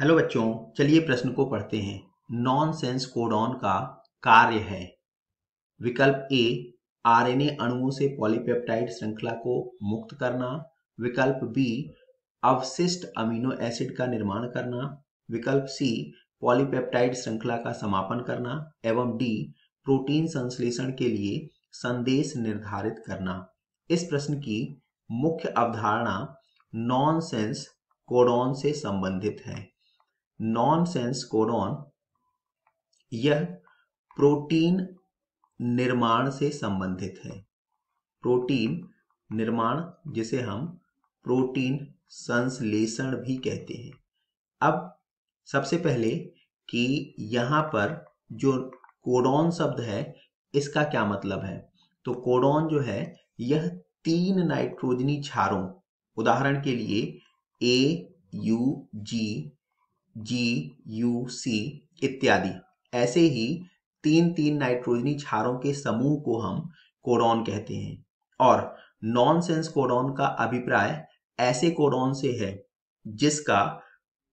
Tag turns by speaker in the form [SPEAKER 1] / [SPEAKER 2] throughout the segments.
[SPEAKER 1] Hello बच्चों, चलिए प्रश्न को पढ़ते हैं। नॉनसेंस कोडॉन का कार्य है। विकल्प ए, आरएनए अणुओं से पॉलीपेप्टाइड श्रृंखला को मुक्त करना। विकल्प बी, अवशिष्ट अमीनो एसिड का निर्माण करना। विकल्प सी, पॉलीपेप्टाइड श्रृंखला का समापन करना। एवं डी, प्रोटीन संश्लेषण के लिए संदेश निर्धारित करना। इस प्रश्न की मुख्य अवधारणा नॉनसेंस कोडॉन से संबंधित है। नॉनसेंस कोडॉन यह प्रोटीन निर्माण से संबंधित है। प्रोटीन निर्माण, जिसे हम प्रोटीन संश्लेषण भी कहते हैं। अब सबसे पहले कि यहाँ पर जो कोडॉन शब्द है इसका क्या मतलब है। तो कोडॉन जो है यह 3 नाइट्रोजनी क्षारों, उदाहरण के लिए AUG, GUC इत्यादि, ऐसे ही 3 नाइट्रोजनी क्षारों के समूह को हम कोडॉन कहते हैं। और नॉनसेंस कोडॉन का अभिप्राय ऐसे कोडॉन से है जिसका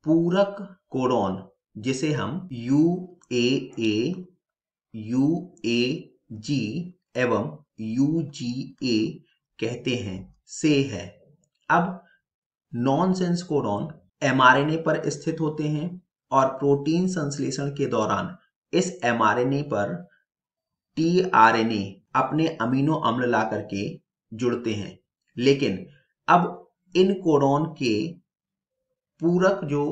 [SPEAKER 1] पूरक कोडॉन, जिसे हम UAA, UAG एवं UGA कहते हैं, से है। अब नॉनसेंस कोडॉन mRNA पर स्थित होते हैं और प्रोटीन संश्लेषण के दौरान इस mRNA पर tRNA अपने अमीनो अम्ल ला करके जुड़ते हैं। लेकिन अब इन कोडॉन के पूरक जो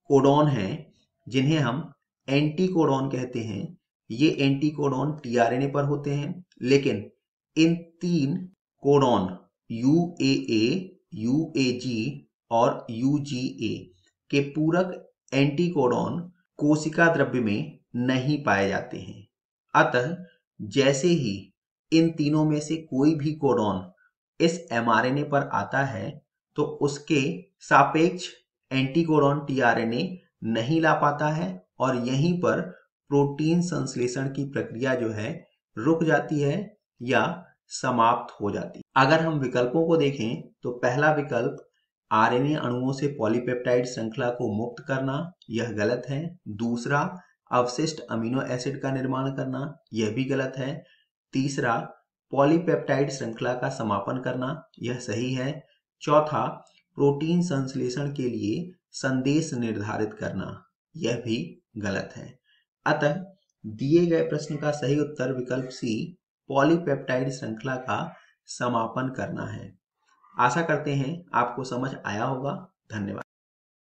[SPEAKER 1] कोडॉन हैं, जिन्हें हम एंटी कोडॉन कहते हैं, ये एंटी कोडॉन tRNA पर होते हैं। लेकिन इन 3 कोडॉन UAA, UAG और UGA के पूरक एंटी कोडॉन कोशिका द्रव्य में नहीं पाए जाते हैं। अतः जैसे ही इन तीनों में से कोई भी कोडॉन इस mRNA पर आता है तो उसके सापेक्ष एंटी कोडॉन tRNA नहीं ला पाता है और यहीं पर प्रोटीन संश्लेषण की प्रक्रिया जो है रुक जाती है या समाप्त हो जाती है। अगर हम विकल्पों को देखें तो पहला विकल्प आरएनए अणुओं से पॉलीपेप्टाइड श्रृंखला को मुक्त करना, यह गलत है। दूसरा, अवशिष्ट अमीनो एसिड का निर्माण करना, यह भी गलत है। तीसरा, पॉलीपेप्टाइड श्रृंखला का समापन करना, यह सही है। चौथा, प्रोटीन संश्लेषण के लिए संदेश निर्धारित करना, यह भी गलत है। अतः दिए गए प्रश्न का सही उत्तर विकल्प सी, पॉलीपेप्टाइड श्रृंखला का समापन करना है। आशा करते हैं आपको समझ आया होगा। धन्यवाद।